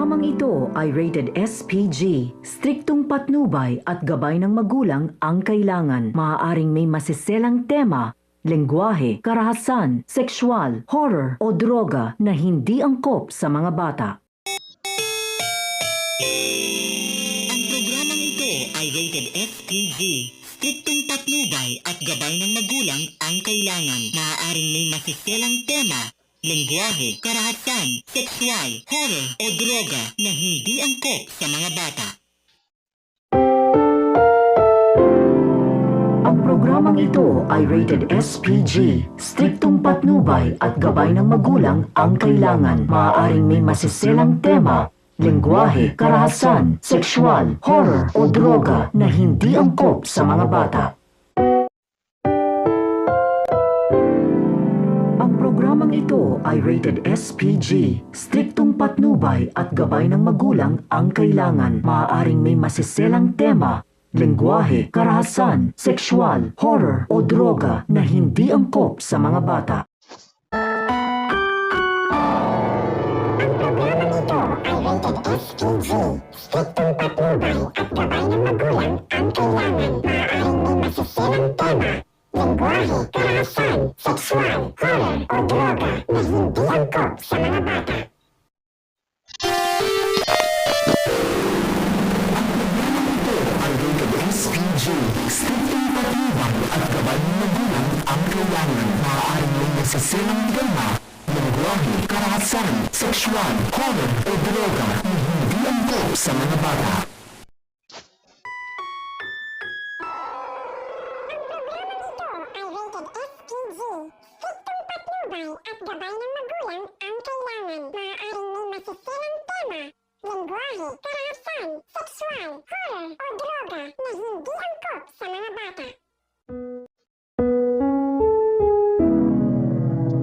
programang ito ay rated SPG. Striktong patnubay at gabay ng magulang ang kailangan. Maaaring may masiselang tema, lengguwahe, karahasan, sexual, horror o droga na hindi angkop sa mga bata. Ang programang ito ay rated SPG. Striktong patnubay at gabay ng magulang ang kailangan. Maaaring may masiselang tema, lengguwahe, karahasan, sexual, horror o droga na hindi angkop sa mga bata. Ang programang ito ay rated SPG. Striktong patnubay at gabay ng magulang ang kailangan. Maaaring may masiselang tema, lengguwahe, karahasan, sexual, horror o droga na hindi angkop sa mga bata. Ang programang ito ay rated SPG. Striktong patnubay at gabay ng magulang ang kailangan. Maaaring may masiselang tema, lengguwahe, karahasan, sexual, horror o droga na hindi angkop sa mga bata. SPG. Striktong patnubay at gabay ng magulang ang kailangan. Maaaring may masiselang tema, lengguwahe, karahasan, sexual, horror o droga na hindi angkop sa mga bata. Ay rated SPG. Striktong patnubay at gabay ng magulang ang kailangan. Maaaring may masiselang tema, lengguwahe, karahasan, sexual, horror o droga na hindi angkop sa mga bata. Striktong patnubay at gabay ng magulang ang kailangan. Maaaring may masiselang tema, lengguwahe, karahasan, sexual, horror o droga na hindi angkop sa mga bata.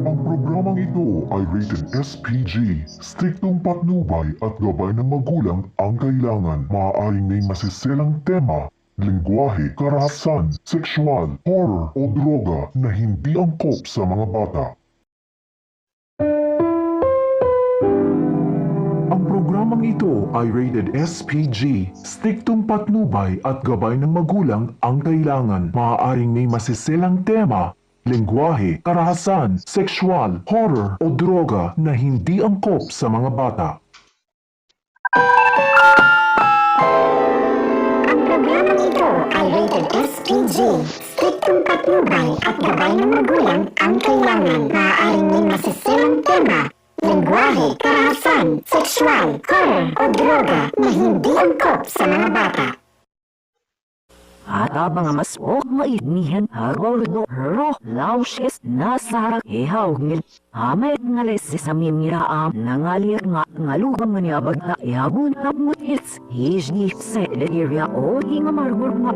Ang programang ito ay rated SPG. Striktong patnubay at gabay ng magulang ang kailangan. Maaaring may masiselang tema, lengguwahe, karahasan, sexual, horror o droga na hindi angkop sa mga bata. Ang programang ito ay rated SPG. Striktong patnubay at gabay ng magulang ang kailangan. Maaaring may masiselang tema, lengguwahe, karahasan, sexual, horror o droga na hindi angkop sa mga bata. Ang programang ito ay rated SPG. Striktong patnubay at gabay ng magulang ang kailangan. Maaaring may masiselang tema, lengguwahe, karahasan, sexual, horror o droga na hindi angkop sa mga bata. At ang mga masok mainihan agordo ro lausis nasarak ihaw ngil amet ngales sa mimiraam nangalir nga ngalugang nganyabag na ihabun na mutits hijni sa area o hinga margur nga.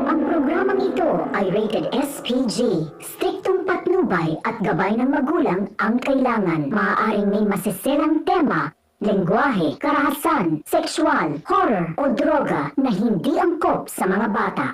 Ang programang ito ay rated SPG. Striktong patnubay at gabay ng magulang ang kailangan. Maaaring may masiselang tema, lengguwahe, karahasan, sexual, horror o droga na hindi angkop sa mga bata.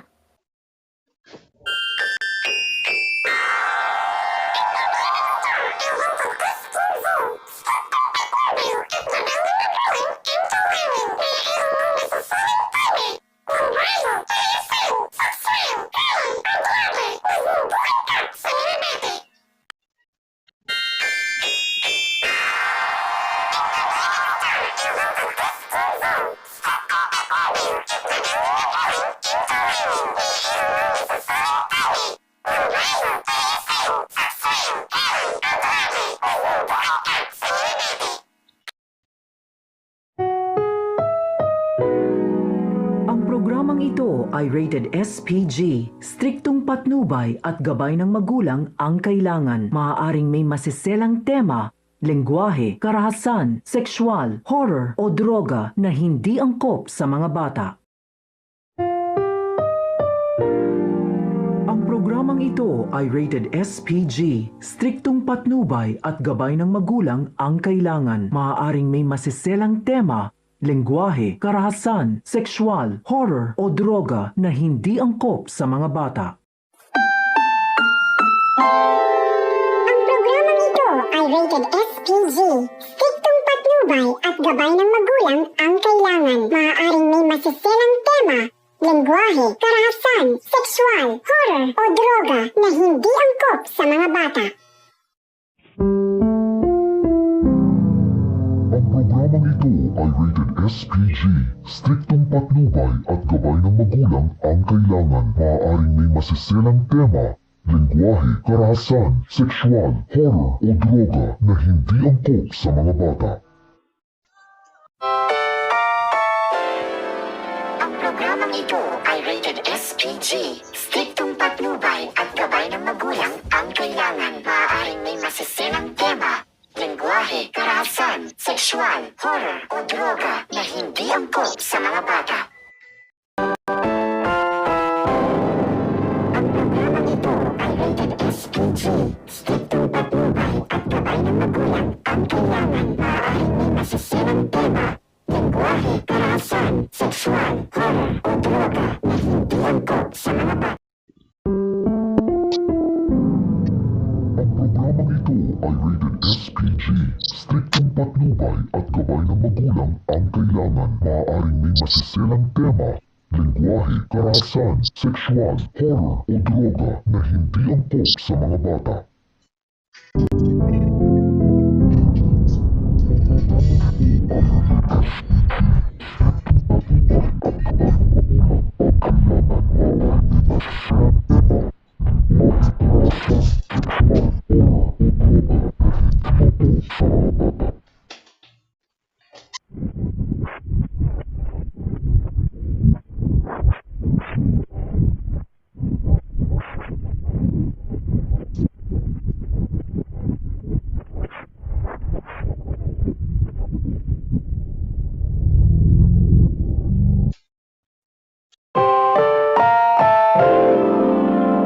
ito ay rated SPG. Striktong patnubay at gabay ng magulang ang kailangan. Maaaring may masiselang tema, lengguwahe, karahasan, sexual, horror o droga na hindi angkop sa mga bata. Ang programang ito ay rated SPG. Striktong patnubay at gabay ng magulang ang kailangan. Maaaring may masiselang tema, lengguwahe, karahasan, sexual, horror o droga na hindi angkop sa mga bata. Ang programang ito ay rated SPG. Striktong patnubay at gabay ng magulang ang kailangan. Maaaring may masiselang tema, lengguwahe, karahasan, sexual, horror o droga na hindi angkop sa mga bata. Ang programang ito ay rated SPG. Striktong patnubay at gabay ng magulang ang kailangan. Maaaring may masiselang tema, lengguwahe, karahasan, sexual, horror o droga na hindi angkop sa mga bata. Ang programang ito ay rated SPG. Striktong patnubay at gabay ng magulang ang kailangan. Maaaring may masiselang tema, lengguwahe, karahasan, sexual, horror o droga na hindi angkop sa mga bata. Ang programang ito ay rated SPG. Striktong patnubay at gabay ng magulang ang kailangan. Maaaring may masiselang tema, lengguwahe, karahasan, sexual, horror o droga na hindi angkop sa mga bata. Ang programang ito ay rated SPG. Striktong patnubay at gabay ng magulang ang kailangan. Maaaring may masiselang tema, lengguwahe, karahasan, sexual, horror o droga na hindi angkop sa mga bata.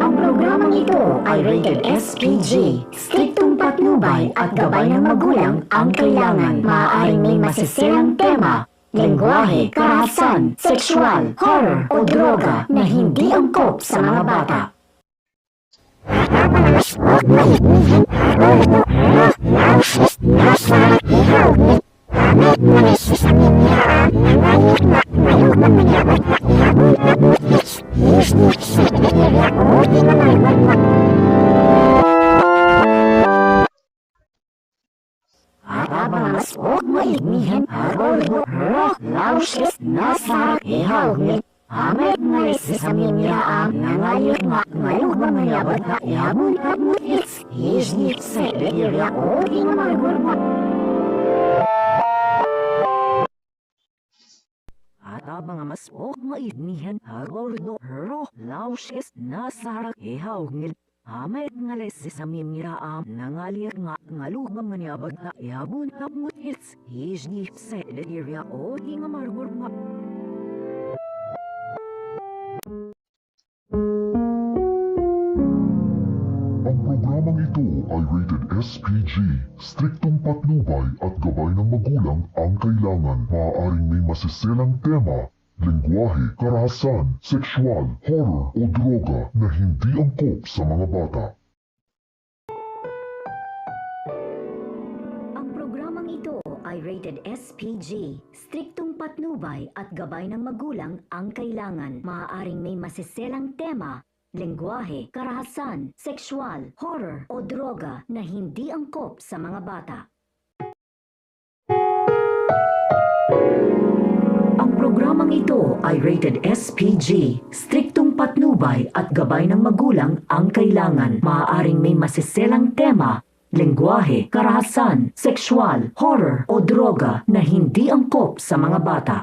Ang programang ito ay rated SPG. Striktong patnubay at gabay ng magulang ang kailangan. Maaaring may masiselang tema, lengguwahe, karahasan, sexual, horror o droga na hindi angkop sa mga bata. Mas huwag maignihan harol mo lausis nasa ihaw ni Amet ngalis sa minya ang nangayot nga ngayong mga yabat na ihabon at mutis Hiznik sa area o di nga margurma At mga mas huwag maignihan harol mo lausis nasa ihaw ni Amet ngalis sa minya ang nangalir nga ngalugam nga niyabag na ihabon at mutis Hiznik sa area o di nga margurma Ang programang ito ay rated SPG. Striktong patnubay at gabay ng magulang ang kailangan. Maaaring may masiselang tema, lengguwahe, karahasan, sexual, horror o droga na hindi angkop sa mga bata. Ang programang ito ay rated SPG. Striktong patnubay at gabay ng magulang ang kailangan. Maaaring may masiselang tema, lengguwahe, karahasan, sexual, horror o droga na hindi angkop sa mga bata. Ang programang ito ay rated SPG. Striktong patnubay at gabay ng magulang ang kailangan. Maaaring may masiselang tema, lengguwahe, karahasan, sexual, horror o droga na hindi angkop sa mga bata.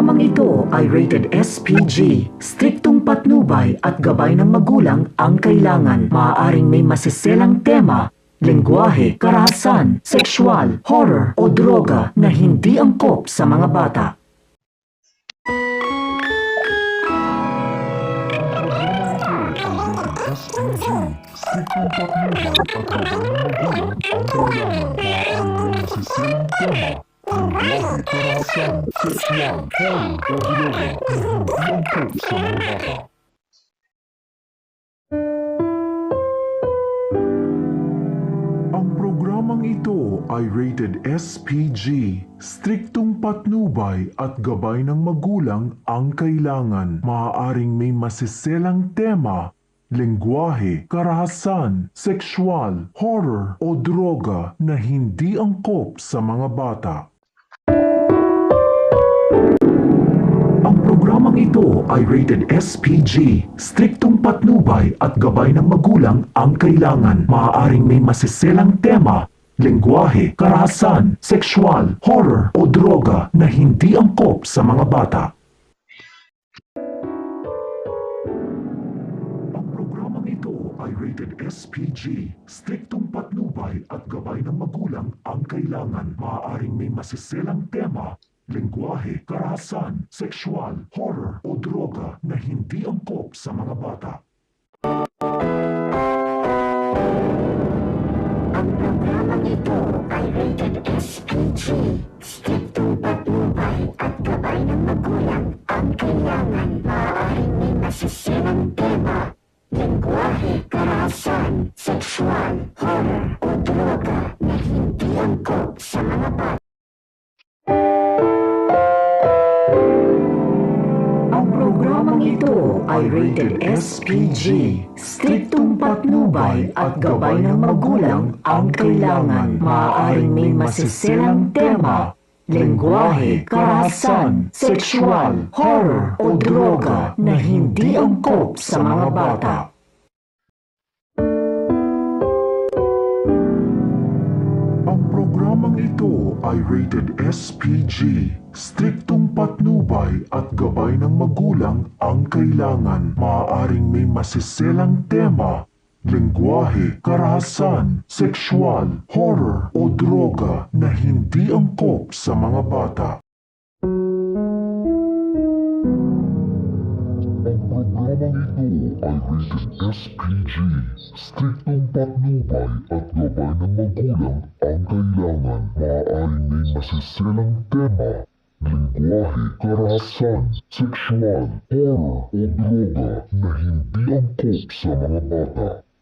programang ito ay rated SPG. Striktong patnubay at gabay ng magulang ang kailangan. Maaaring may masiselang tema, lengguwahe, karahasan, sexual, horror o droga na hindi angkop sa mga bata. SPG, striktong patnubay at gabay ng magulang ang kailangan. Maaaring may masisilang tema, lengguwahe, karahasan, sexual, horror o droga na hindi angkop sa mga bata. Ang programang ito ay rated SPG. Striktong patnubay at gabay ng magulang ang kailangan. Maaaring may masiselang tema, lengguwahe, karahasan, sexual, horror o droga na hindi angkop sa mga bata. Ang programang ito ay rated SPG. Striktong patnubay at gabay ng magulang ang kailangan. Maaaring may masiselang tema, lengguwahe, karahasan, sexual, horror o droga na hindi angkop sa mga bata. Ang programang ito ay rated SPG. Striktong patnubay at gabay ng magulang ang kailangan. Maaaring may masiselang tema, lengguwahe, karahasan, sexual, horror o droga na hindi angkop sa mga bata. Ang programang ito ay rated SPG. Striktong patnubay at gabay ng magulang ang kailangan. Maaaring may masiselang tema, lengguwahe, karahasan, sexual, horror o droga na hindi angkop sa mga bata. Ang programang ito ay rated SPG. Striktong patnubay at gabay ng magulang ang kailangan. Maaaring may masiselang tema, lengguwahe, karahasan, sexual, horror o droga na hindi angkop sa mga bata. Ang programang ito ay rated SPG. Striktong patnubay at gabay ng magulang ang kailangan. Maaaring may masiselang tema, lengguwahe, karahasan, sexual, horror o droga na hindi angkop sa mga bata. Ang programang ito ay rated SPG. Striktong patnubay at gabay ng magulang ang kailangan. Maaaring may masiselang tema, lengguwahe, karahasan, sexual, horror o droga na hindi angkop sa mga bata.